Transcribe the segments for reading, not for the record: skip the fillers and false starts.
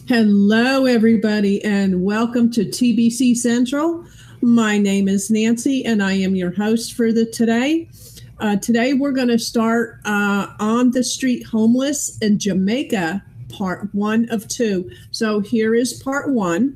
Hello, everybody, and welcome to TBC Central. My name is Nancy, and I am your host for today. Today, we're going to start On the Street Homeless in Jamaica, part 1 of 2. So here is part 1.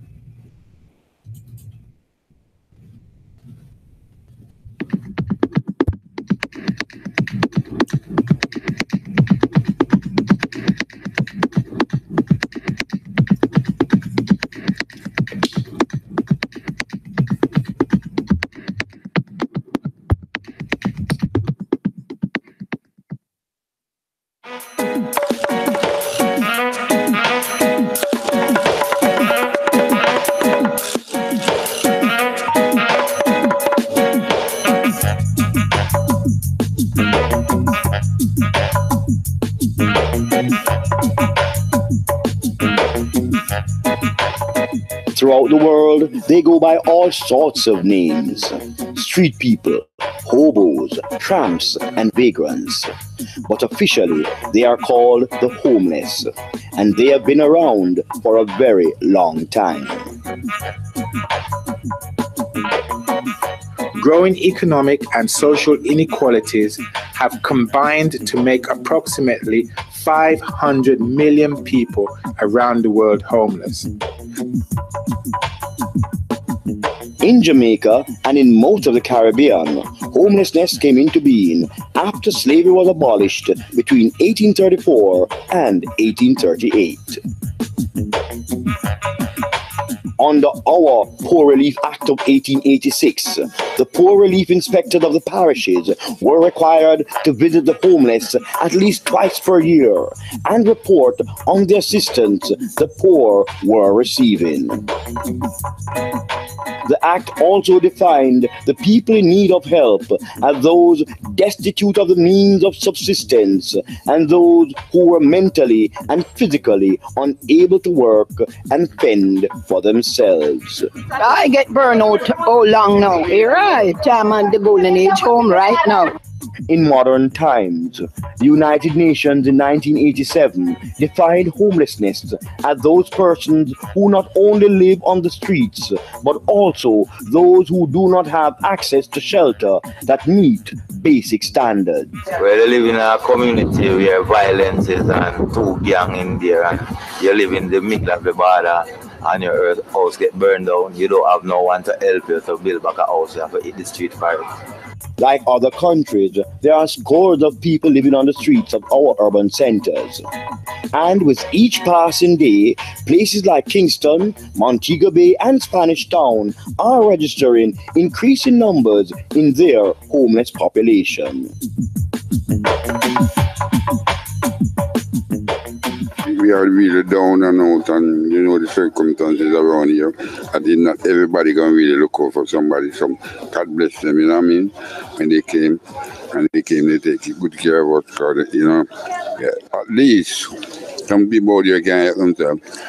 Throughout the world, they go by all sorts of names. Street people, hobos, tramps, and vagrants. But officially, they are called the homeless, and they have been around for a very long time. Growing economic and social inequalities have combined to make approximately 500 million people around the world homeless. In Jamaica and in most of the Caribbean, homelessness came into being after slavery was abolished between 1834 and 1838. Under our Poor Relief Act of 1886, the poor relief inspectors of the parishes were required to visit the homeless at least twice per year and report on the assistance the poor were receiving. The act also defined the people in need of help as those destitute of the means of subsistence and those who were mentally and physically unable to work and fend for themselves. I get burnout all long now. You're right. I'm on the golden age home right now. In modern times, the United Nations in 1987 defined homelessness as those persons who not only live on the streets, but also those who do not have access to shelter that meet basic standards. Where you live in a community where violence is and too gang in there, and you live in the middle of the border, and your house get burned down, you don't have no one to help you to build back a house. You have to eat the street fire. Like other countries, there are scores of people living on the streets of our urban centers. And with each passing day, places like Kingston, Montego Bay, and Spanish Town are registering increasing numbers in their homeless population. We are really down and out, and you know the circumstances around here. I think not everybody can really look out for somebody. Some God bless them, you know what I mean? When they came, they take good care of us, because, you know, at least some people out here can help themselves,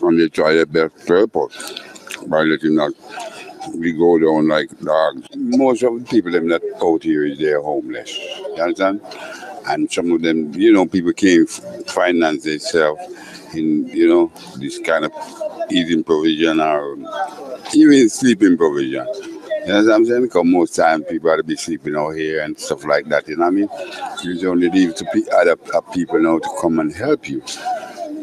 and they try their best to help us by letting us. We go down like dogs. Most of the people them that out here is they're homeless. You understand? And some of them, you know, people can't finance themselves in, you know, this kind of eating provision or even sleeping provision. You know what I'm saying? Because most time people ought to be sleeping out here and stuff like that, you know what I mean? You only leave to other people now to come and help you.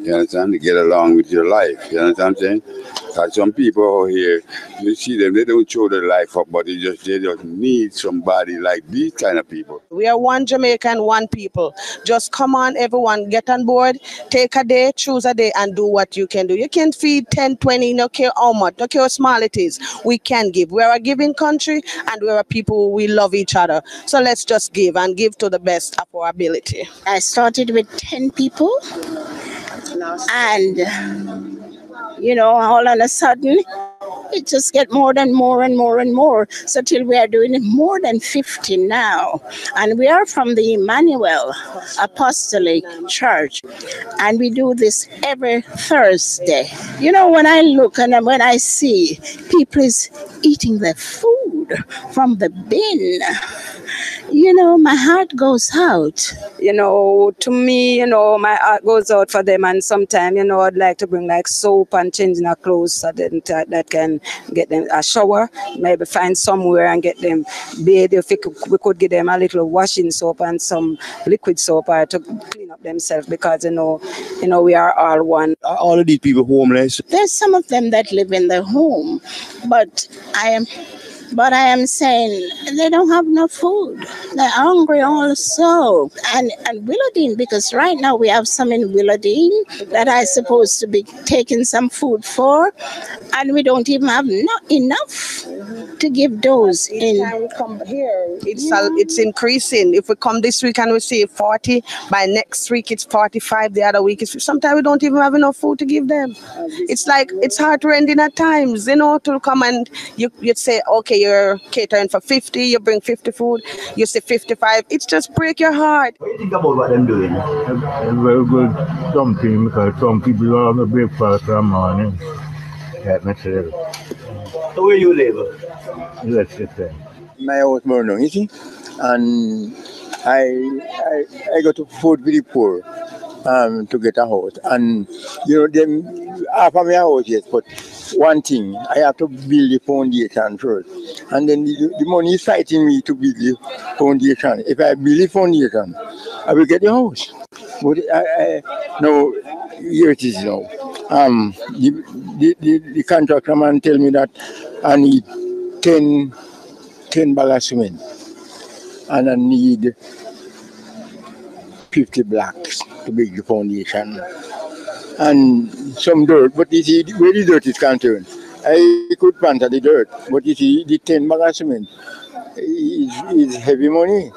You understand? To get along with your life. You know what I'm saying? Because some people out here, you see them, they don't show their life up, but they just need somebody like these kind of people. We are one Jamaica and one people. Just come on, everyone, get on board, take a day, choose a day, and do what you can do. You can feed 10, 20, no care how much, no care how small it is. We can give. We're a giving country, and we're a people, we love each other. So let's just give, and give to the best of our ability. I started with 10 people, and you know, all of a sudden, it just get more and more and more and more. So till we are doing it more than 50 now. And we are from the Emmanuel Apostolic Church. And we do this every Thursday. You know, when I look and when I see people is eating their food from the bin, my heart goes out. To me, my heart goes out for them. And sometimes, I'd like to bring like soap and changing their clothes so that can get them a shower, maybe find somewhere and get them bathed. If we could give them a little washing soap and some liquid soap to clean up themselves, because, we are all one. Are all of these people homeless? There's some of them that live in the home, but I am saying they don't have enough food. They're hungry also. And Willowdene, because right now we have some in Willowdene that I supposed to be taking some food for, and we don't even have enough to give those Each time we come here, it's increasing. If we come this week and we see 40, by next week it's 45, the other week it's sometimes we don't even have enough food to give them. It's like, it's heart-rending at times, to come and you'd say, okay, you're catering for 50, you bring 50 food, you say 55, it's just break your heart. What do you think about what I'm doing? Very good something, because some people don't have a breakfast in the morning. Like myself. So where you live? Let's just say. My house burned down, you see? And I got to food for the poor to get a house. And, them half of my house, yes, but one thing, I have to build the foundation first. And then the money is fighting me to build the foundation. If I build the foundation, I will get the house. But now, here it is now. The contractor man tell me that I need 10 bags of cement. And I need 50 blocks to build the foundation. And some dirt, but you see, where the dirt is concerned, I could plant the dirt, but you see, the 10 bags of cement is heavy money,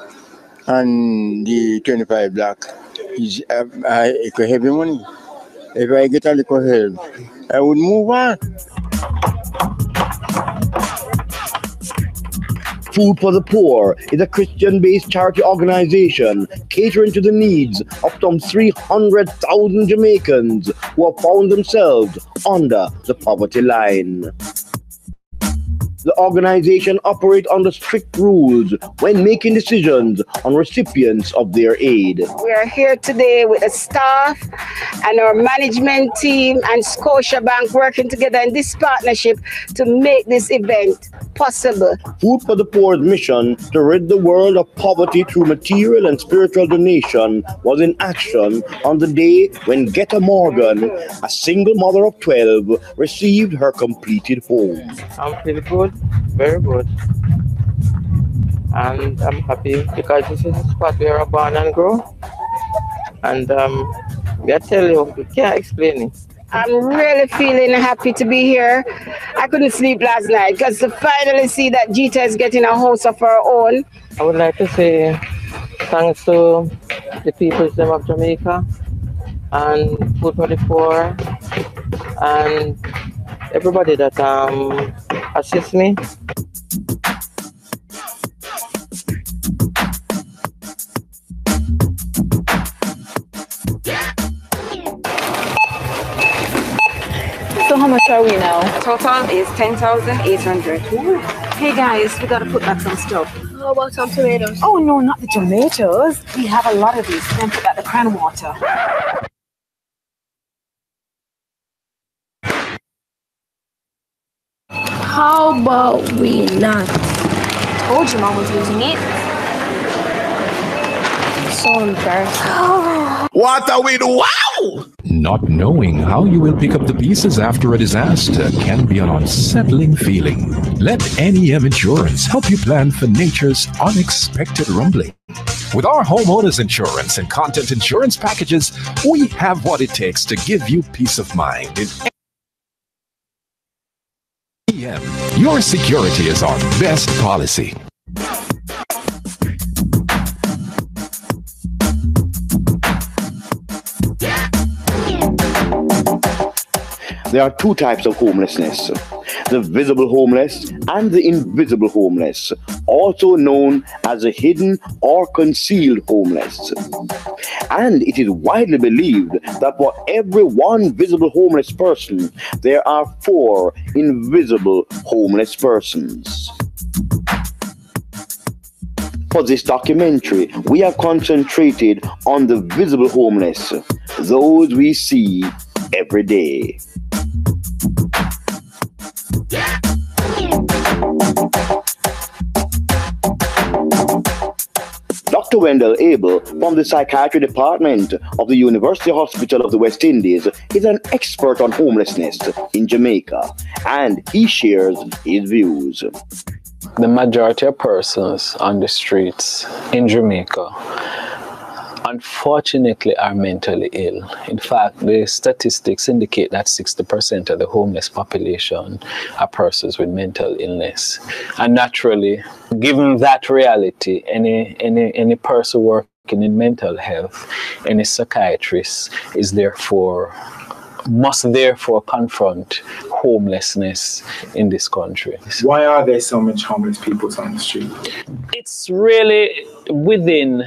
and the 25 block is heavy money. If I get a little help, I would move on. Food for the Poor is a Christian-based charity organization catering to the needs of some 300,000 Jamaicans who have found themselves under the poverty line. The organization operates under strict rules when making decisions on recipients of their aid. We are here today with the staff and our management team and Scotiabank working together in this partnership to make this event possible. Food for the Poor's mission to rid the world of poverty through material and spiritual donation was in action on the day when Getta Morgan, a single mother of 12, received her completed home. I'm feeling good, very good. And I'm happy because this is a spot where I born and grow. And I tell you, we can't explain it. I'm really feeling happy to be here. I couldn't sleep last night because to finally see that Gita is getting a house of her own. I would like to say thanks to the people of Jamaica and Food for the Poor and everybody that assists me. So how much are we now? Total is 10,800. Hey guys, we gotta put back some stuff. How about some tomatoes? Oh no, not the tomatoes. We have a lot of these. Then put back the cran water. How about we not? Told you mom was losing it. So embarrassing. What are we doing? Wow! Not knowing how you will pick up the pieces after a disaster can be an unsettling feeling. Let NEM Insurance help you plan for nature's unexpected rumbling. With our homeowners insurance and content insurance packages, we have what it takes to give you peace of mind. In NEM, your security is our best policy. There are two types of homelessness, the visible homeless and the invisible homeless, also known as the hidden or concealed homeless. And it is widely believed that for every one visible homeless person, there are 4 invisible homeless persons. For this documentary, we have concentrated on the visible homeless, those we see every day. Dr. Wendell Abel from the Psychiatry Department of the University Hospital of the West Indies is an expert on homelessness in Jamaica, and he shares his views. The majority of persons on the streets in Jamaica, unfortunately, are mentally ill. In fact, the statistics indicate that 60% of the homeless population are persons with mental illness. And naturally, given that reality, any person working in mental health, any psychiatrist must therefore confront homelessness in this country. Why are there so much homeless people on the street? It's really within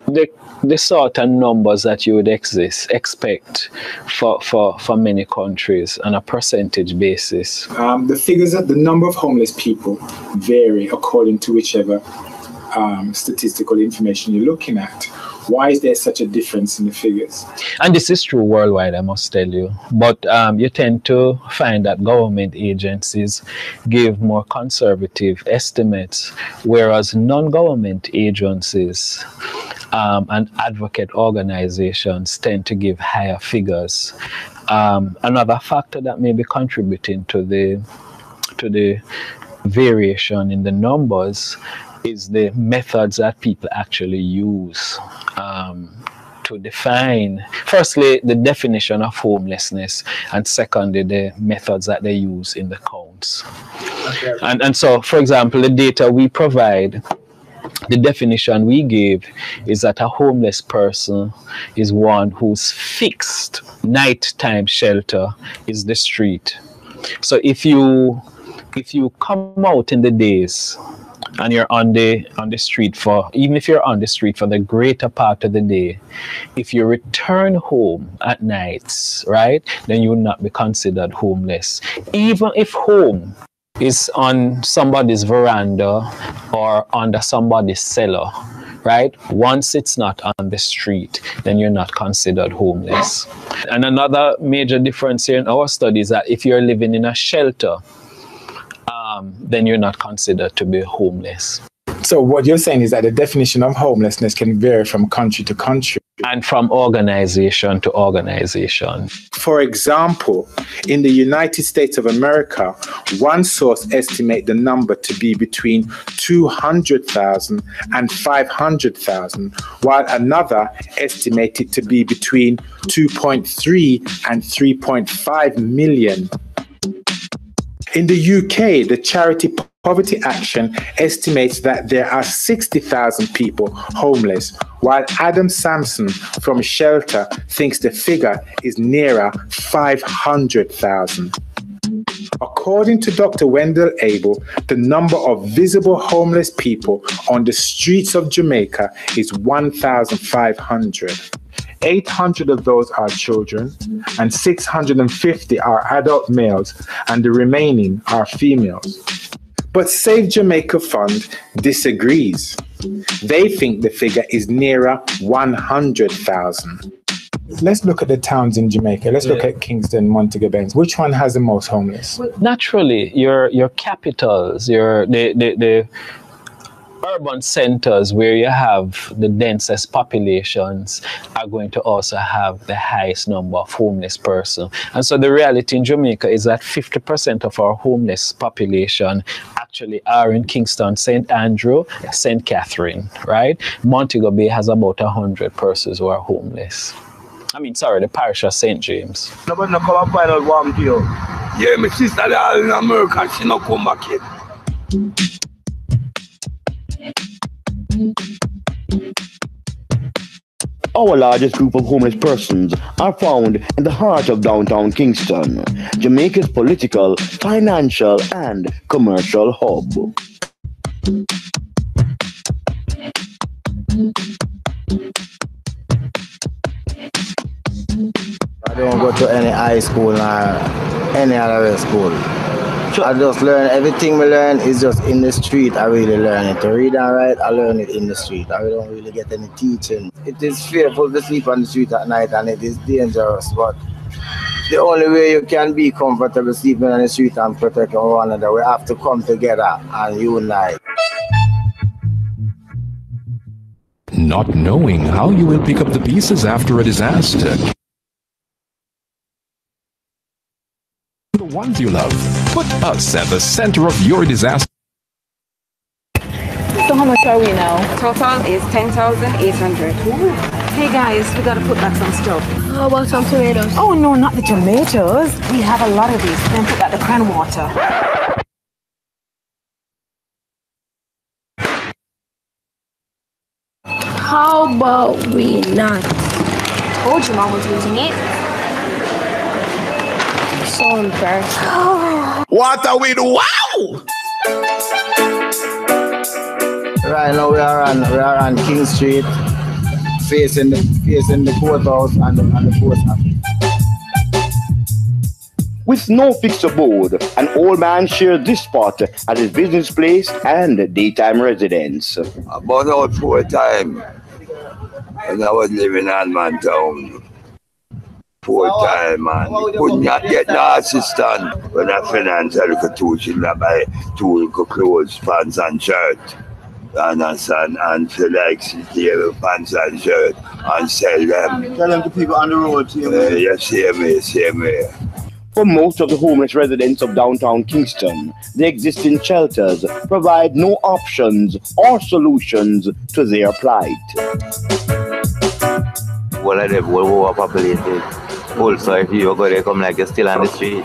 the sort of numbers that you would expect for many countries on a percentage basis. The figures that the number of homeless people vary according to whichever statistical information you're looking at. Why is there such a difference in the figures? And this is true worldwide, I must tell you. But you tend to find that government agencies give more conservative estimates, whereas non-government agencies and advocate organizations tend to give higher figures. Another factor that may be contributing to the variation in the numbers is the methods that people actually use to define, firstly, the definition of homelessness, and secondly, the methods that they use in the counts. Okay. And so, for example, the data we provide, the definition we give is that a homeless person is one whose fixed nighttime shelter is the street. So if you come out in the days and you're on the street even if you're on the street for the greater part of the day, if you return home at nights, right, then you will not be considered homeless. Even if home is on somebody's veranda or under somebody's cellar, right? Once it's not on the street, then you're not considered homeless. And another major difference here in our study is that if you're living in a shelter, then you're not considered to be homeless. So what you're saying is that the definition of homelessness can vary from country to country. And from organization to organization. For example, in the United States of America, one source estimates the number to be between 200,000 and 500,000, while another estimates it to be between 2.3 and 3.5 million. In the UK, the charity Poverty Action estimates that there are 60,000 people homeless, while Adam Sampson from Shelter thinks the figure is nearer 500,000. According to Dr. Wendell Abel, the number of visible homeless people on the streets of Jamaica is 1,500. 800 of those are children, and 650 are adult males, and the remaining are females. But Save Jamaica Fund disagrees. They think the figure is nearer 100,000. Let's look at the towns in Jamaica. Let's look at Kingston, Montego Bay. Which one has the most homeless? Naturally, your capitals, the urban centers where you have the densest populations are going to also have the highest number of homeless persons. And so the reality in Jamaica is that 50% of our homeless population actually are in Kingston, St. Andrew, St. Catherine, right? Montego Bay has about 100 persons who are homeless. The parish of St. James. Nobody come and find out what I'm doing. Yeah, my sister they are in America and she not come back yet. Our largest group of homeless persons are found in the heart of downtown Kingston, Jamaica's political, financial, and commercial hub. I don't go to any high school or any other school. I just learn everything we learn is just in the street. I really learn it. To read and write, I learn it in the street. I don't really get any teaching. It is fearful to sleep on the street at night and it is dangerous, but the only way you can be comfortable sleeping on the street and protect one another, we have to come together and unite. Not knowing how you will pick up the pieces after a disaster. The ones you love. Put us at the center of your disaster. So how much are we now? Total is 10,800. Hey guys, we gotta put back some stuff. How about some tomatoes? Oh no, not the tomatoes. We have a lot of these. Then put that the cran water. How about we not? Told you mom was losing it. So embarrassing. What are we doing? Wow! Right now we are on King Street, facing the courthouse and the post office. With no fixed abode, an old man shared this spot at his business place and daytime residence. About out 4 times when I was living in Mantown. 4 times, man. Could not get no assistant when I financially could teach him to buy 2 clothes, pants and shirt. And feel like their pants and shirt and sell them. Tell them to people on the road. Yes, same way. For most of the homeless residents of downtown Kingston, the existing shelters provide no options or solutions to their plight. All of them were overpopulated. Also, if you go there, come like you're still on the street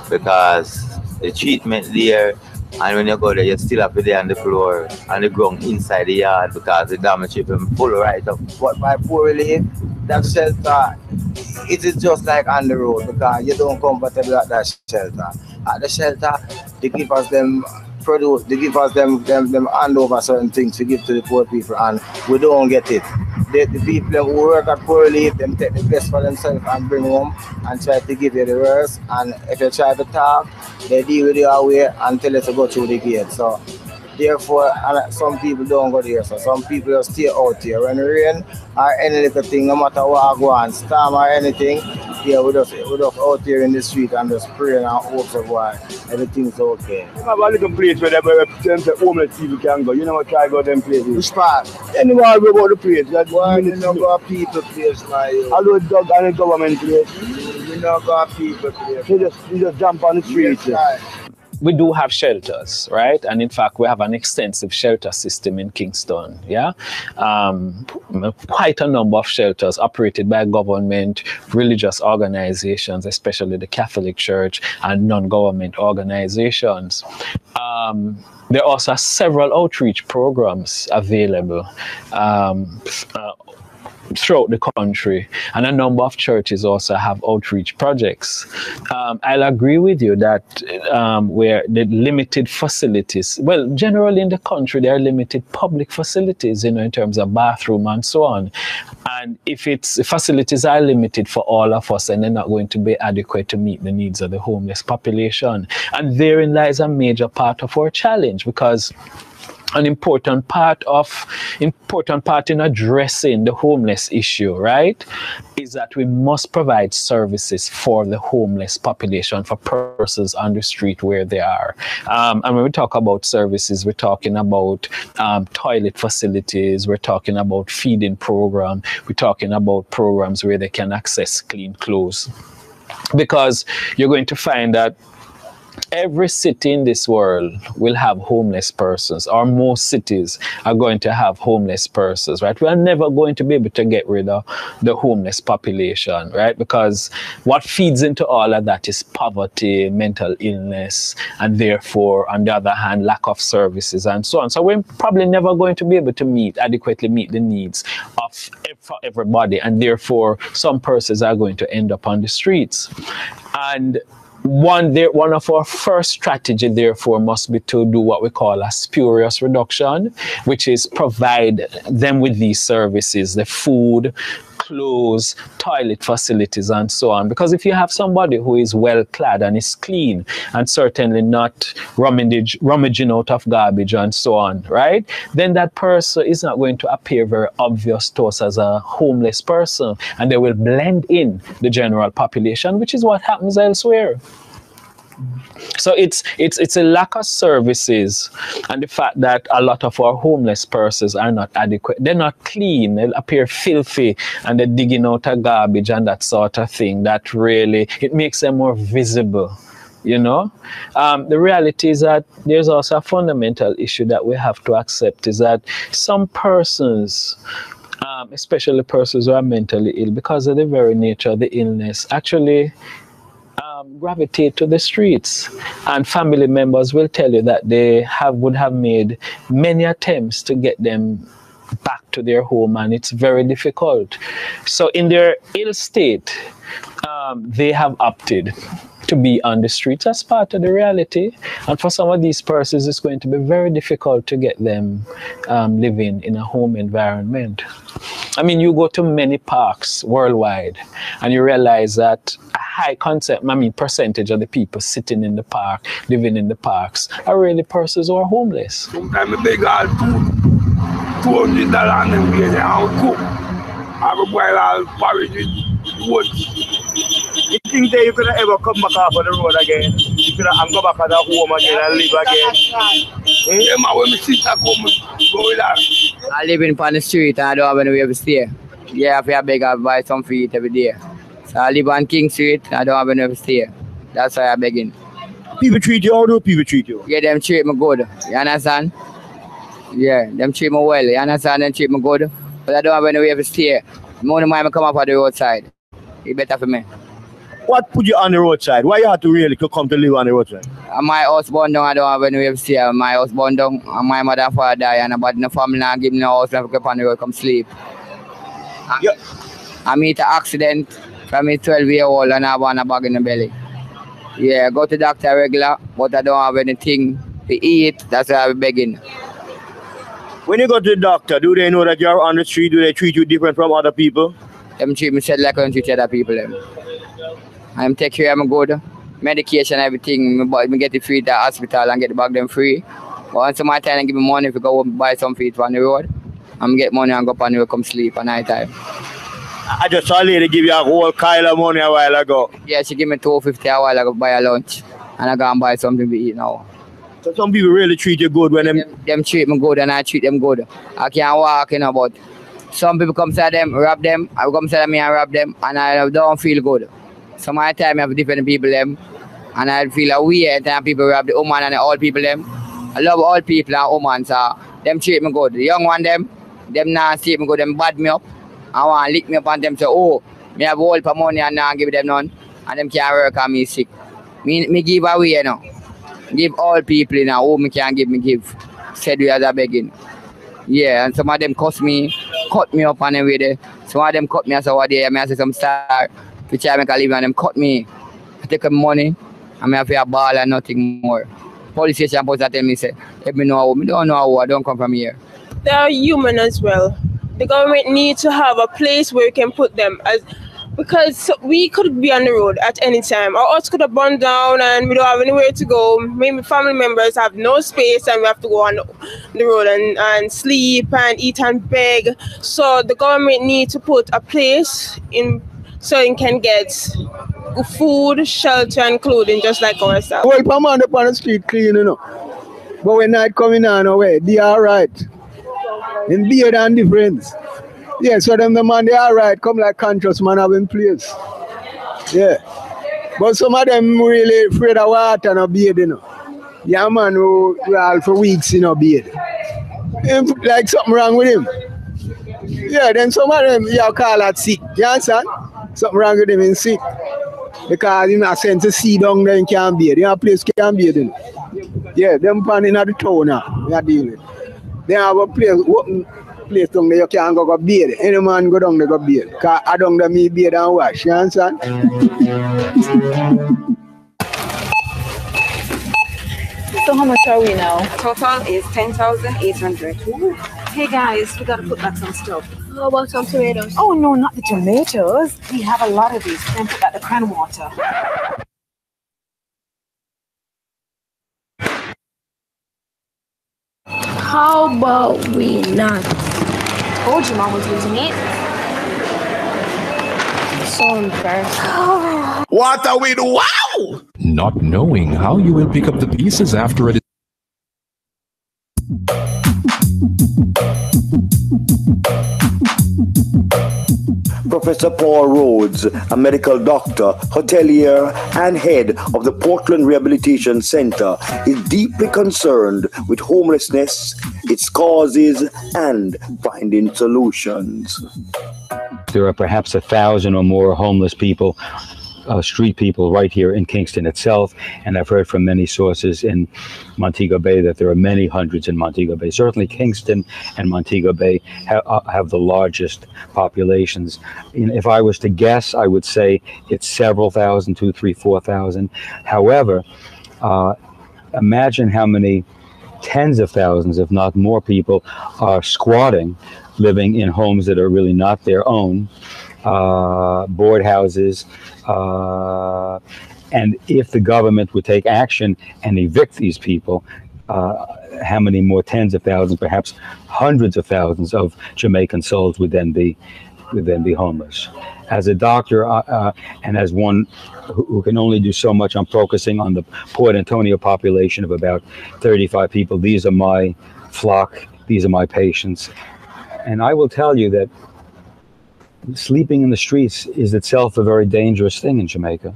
because the treatment there. And when you go there, you still have to be on the floor, on the ground, inside the yard because the damage is full right up. But my poor relief, that shelter, it is just like on the road because you don't comfortable at that shelter. At the shelter, they give us them produce, they give us them hand over certain things to give to the poor people and we don't get it. The people who work at poor relief, them take the best for themselves and bring home and try to give you the worst. And if you try to talk, they deal with your way and tell you to go through the gate. So therefore, some people don't go there. So some people just stay out here. When it rain or any little thing, no matter what I go on, storm or anything, yeah, we just out here in the street and just praying and hope of why everything's okay. You have a little place where the homeless people can go. You know what try to go to them places? Which part? Anywhere we go to place. That's why you don't go to people place, my although it's dog and a government place. You don't go to people place. You just jump on the street. Yes, we do have shelters, right? And in fact, we have an extensive shelter system in Kingston, yeah? Quite a number of shelters operated by government, religious organizations, especially the Catholic Church and non-government organizations. There are also several outreach programs available throughout the country, and a number of churches also have outreach projects. I'll agree with you that where the limited facilities, well, generally in the country there are limited public facilities, you know, in terms of bathroom and so on. And if facilities are limited for all of us, and they're not going to be adequate to meet the needs of the homeless population, and therein lies a major part of our challenge, because an important part in addressing the homeless issue, right, is that we must provide services for the homeless population, for persons on the street where they are. And when we talk about services, we're talking about toilet facilities, we're talking about feeding program, we're talking about programs where they can access clean clothes. Because you're going to find that every city in this world will have homeless persons, or most cities are going to have homeless persons, right? We are never going to be able to get rid of the homeless population, right? Because what feeds into all of that is poverty, mental illness, and therefore, on the other hand, lack of services and so on. So we're probably never going to be able to adequately meet the needs of everybody, and therefore, some persons are going to end up on the streets. And one of our first strategy, therefore, must be to do what we call a spurious reduction, which is provide them with these services, the food, clothes, toilet facilities, and so on. Because if you have somebody who is well clad and is clean and certainly not rummaging out of garbage and so on, right? Then that person is not going to appear very obvious to us as a homeless person, and they will blend in the general population, which is what happens elsewhere. So it's a lack of services, and the fact that a lot of our homeless persons are not adequate. They're not clean. They appear filthy, and they're digging out of garbage and that sort of thing. That really, it makes them more visible. You know, the reality is that there's also a fundamental issue that we have to accept, is that some persons, especially persons who are mentally ill, because of the very nature of the illness, actually gravitate to the streets, and family members will tell you that they would have made many attempts to get them back to their home, and it's very difficult. So in their ill state, they have opted to be on the streets as part of the reality, and for some of these persons it's going to be very difficult to get them living in a home environment. I mean, you go to many parks worldwide and you realize that a high percentage of the people sitting in the park, living in the parks, are really persons who are homeless. Sometimes I beg all $200 and then we cook. I have a boil all porridge with wood. You think that you could ever come back off of the road again? You could have go back to the home again and live again? Yeah, man, when my sister come, go with her. I live in on the street and I don't have anywhere to stay. Yeah, if I beg, I buy some for it every day. So I live on King Street and I don't have anywhere to stay. That's why I'm begging. People treat you, how do people treat you? Yeah, them treat me good. You understand? Yeah, them treat me well. You understand? Them treat me good. But I don't have anywhere to stay. The morning I come up on the roadside. It's better for me. What put you on the roadside? Why you have to really come to live on the roadside? My house burned down, I don't have anywhere to stay. My house burned down, and my mother and father died, and nobody in the family now give me no house, and I come on the road, come sleep. Yeah. I meet an accident from me 12-year-old and I have a bag in the belly. Yeah, I go to the doctor regular, but I don't have anything to eat. That's why I'm begging. When you go to the doctor, do they know that you're on the street? Do they treat you different from other people? Them treat me like I don't treat other people. I'm take care of my good. Medication, everything. I get it free at the hospital and get the bag them free. But once my time, give me money if I go buy some feet on the road. I'm get money and go up on the road, come sleep at night time. I just saw a lady give you a whole pile of money a while ago. Yeah, she give me $250 a while ago buy a lunch. And I go and buy something to eat now. So some people really treat you good when them treat me good and I treat them good. I can't walk, but some people come to them, rob them. I come to me and rob them, and I don't feel good. So my time I have different people them, and I feel a weird time people rob the woman and the old people them. I love all people and women, so them treat me good. The young one them not treat me good, them bad me up. I want to lick me up and them say, oh, me have all for money and now give them none. And them can't work and me sick. Me give away, you know. Give all people, you know, who me can give, me give. Said we are begging. Yeah, and some of them cut me up and everything. Some of them cut me as a day. I say some star, which I make a living, and them cut me. I take them money, and I have a ball and nothing more. Police station post tell me, say, let me know how, I don't know how, I don't come from here. They are human as well. The government needs to have a place where we can put them, because we could be on the road at any time. Our house could have burned down and we don't have anywhere to go. Maybe family members have no space and we have to go on the road and sleep and eat and beg. So the government needs to put a place in so it can get food, shelter and clothing just like ourselves. Well, come on up on the street clean, you know. But when night coming on away, they are right. In beard and difference. Yeah, so them the man they are right, come like conscious man have in place. Yeah. But some of them really afraid of water and a beard, you know. Yeah man who all for weeks in a beard. Like something wrong with him. Yeah, then some of them you call that sick. You understand? Something wrong with him in sick. Because he's not sent to see down there in can't beard. You have a place can't beard, you know. Yeah, them pan in the town now. We are dealing with. They have a place, open place down there you can't go bathe. Any man go down there go bathe. Because I down there me bathe and wash. You understand? So how much are we now? Total is 10,800. Hey guys, we gotta put back some stuff. How about some tomatoes? Oh, no, not the tomatoes. We have a lot of these. Then put that the cran water. How about we not? Told you Mom was using it. So embarrassing. What are we doing? Wow! Not knowing how you will pick up the pieces after it is. Professor Paul Rhodes, a medical doctor, hotelier, and head of the Portland Rehabilitation Center, is deeply concerned with homelessness, its causes, and finding solutions. There are perhaps 1,000 or more homeless people, street people right here in Kingston itself, and I've heard from many sources in Montego Bay that there are many hundreds in Montego Bay. Certainly Kingston and Montego Bay have the largest populations. If I was to guess, I would say it's several thousand, 2,000, 3,000, 4,000. However, imagine how many tens of thousands, if not more, people are squatting, living in homes that are really not their own, board houses, and if the government would take action and evict these people, how many more tens of thousands, perhaps hundreds of thousands of Jamaican souls would then be homeless. As a doctor and as one who can only do so much, I'm focusing on the Port Antonio population of about 35 people. These are my flock. These are my patients. And I will tell you that sleeping in the streets is itself a very dangerous thing in Jamaica.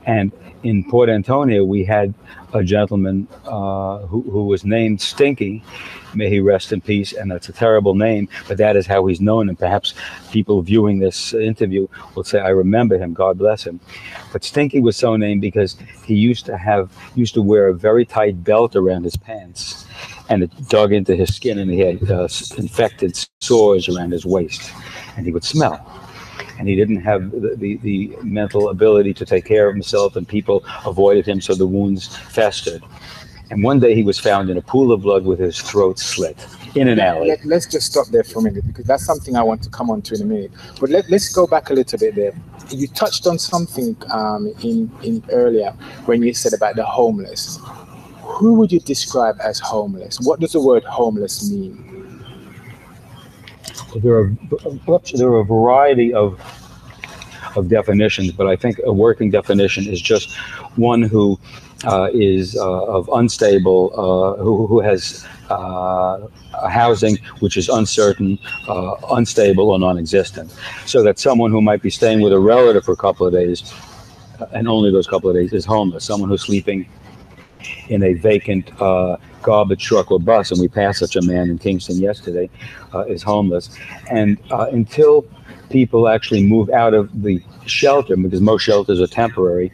And in Port Antonio, we had a gentleman who was named Stinky. May he rest in peace, and that's a terrible name, but that is how he's known, and perhaps people viewing this interview will say, I remember him, God bless him. But Stinky was so named because he used to wear a very tight belt around his pants, and it dug into his skin, and he had infected sores around his waist, and he would smell. And he didn't have the mental ability to take care of himself, and people avoided him, so the wounds festered. And one day he was found in a pool of blood with his throat slit in an alley. Let's just stop there for a minute, because that's something I want to come on to in a minute. But let's go back a little bit there. You touched on something in earlier when you said about the homeless. Who would you describe as homeless? What does the word homeless mean? There are a variety of definitions, but I think a working definition is just one who is of unstable, who has a housing which is uncertain, unstable, or non-existent. So that someone who might be staying with a relative for a couple of days, and only those couple of days, is homeless. Someone who's sleeping in a vacant garbage truck or bus, and we passed such a man in Kingston yesterday, is homeless. And until people actually move out of the shelter, because most shelters are temporary,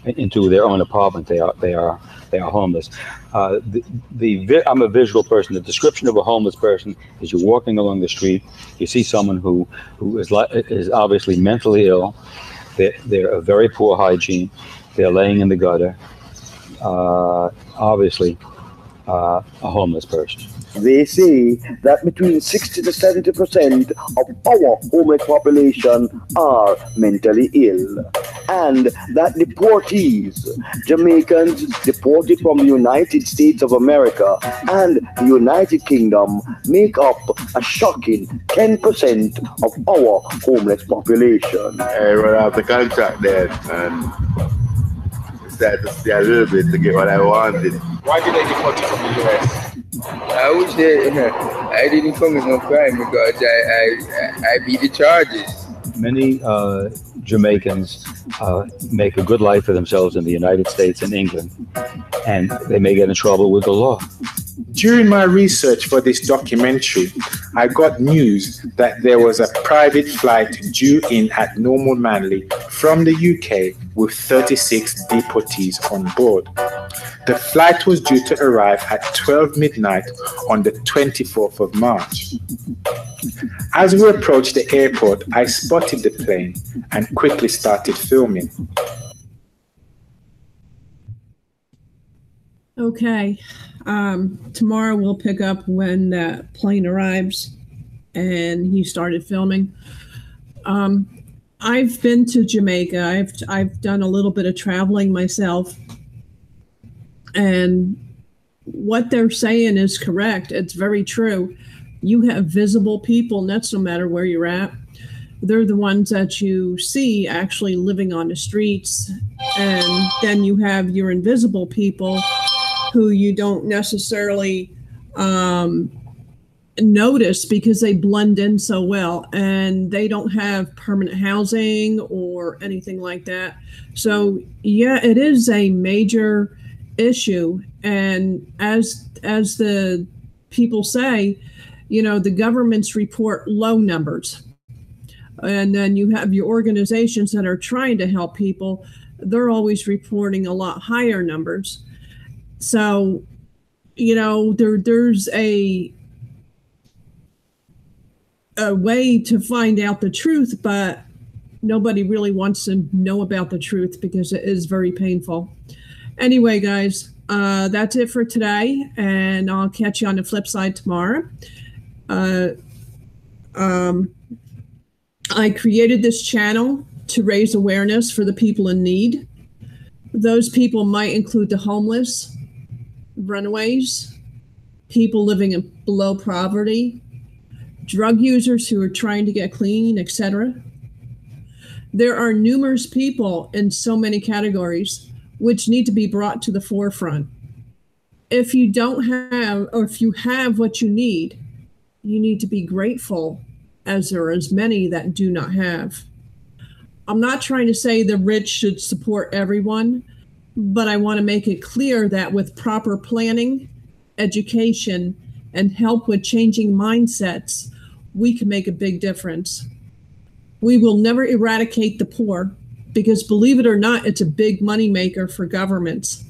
into their own apartment, they are homeless. I'm a visual person. The description of a homeless person is you're walking along the street, you see someone who is obviously mentally ill, they're of very poor hygiene, they're laying in the gutter, obviously a homeless person. They say that between 60 to 70% of our homeless population are mentally ill, and that deportees, Jamaicans deported from the United States of America and the United Kingdom, make up a shocking 10% of our homeless population. I run out the contract there and started to stay a little bit to get what I wanted. Why did they deport you from the US? I would say I didn't commit no crime because I beat the charges. Many Jamaicans make a good life for themselves in the United States and England, and they may get in trouble with the law. During my research for this documentary, I got news that there was a private flight due in at Normal Manley from the UK with 36 deportees on board. The flight was due to arrive at 12 midnight on the 24th of March. As we approached the airport, I spotted the plane and quickly started filming. Okay. Tomorrow we'll pick up when the plane arrives, and he started filming. I've been to Jamaica. I've done a little bit of traveling myself, and what they're saying is correct. It's very true. You have visible people, and that's no matter where you're at. They're the ones that you see actually living on the streets, and then you have your invisible people who you don't necessarily notice because they blend in so well, and they don't have permanent housing or anything like that. So yeah, it is a major issue, and as the people say, you know, the governments report low numbers, and then you have your organizations that are trying to help people, they're always reporting a lot higher numbers. So, you know, there's a way to find out the truth, but nobody really wants to know about the truth because it is very painful. Anyway, guys, that's it for today, and I'll catch you on the flip side tomorrow. I created this channel to raise awareness for the people in need. Those people might include the homeless, runaways, people living below poverty, drug users who are trying to get clean, etc. There are numerous people in so many categories which need to be brought to the forefront. If you don't have, or if you have what you need to be grateful, as there are as many that do not have. I'm not trying to say the rich should support everyone, but I want to make it clear that with proper planning, education, and help with changing mindsets, we can make a big difference. We will never eradicate the poor because, believe it or not, it's a big moneymaker for governments.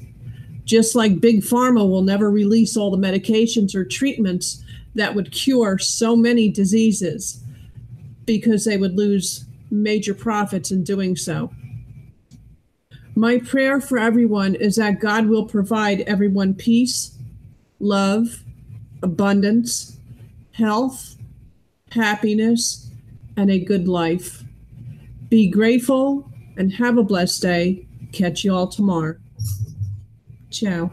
Just like Big Pharma will never release all the medications or treatments that would cure so many diseases because they would lose major profits in doing so. My prayer for everyone is that God will provide everyone peace, love, abundance, health, happiness, and a good life. Be grateful and have a blessed day. Catch you all tomorrow. Ciao.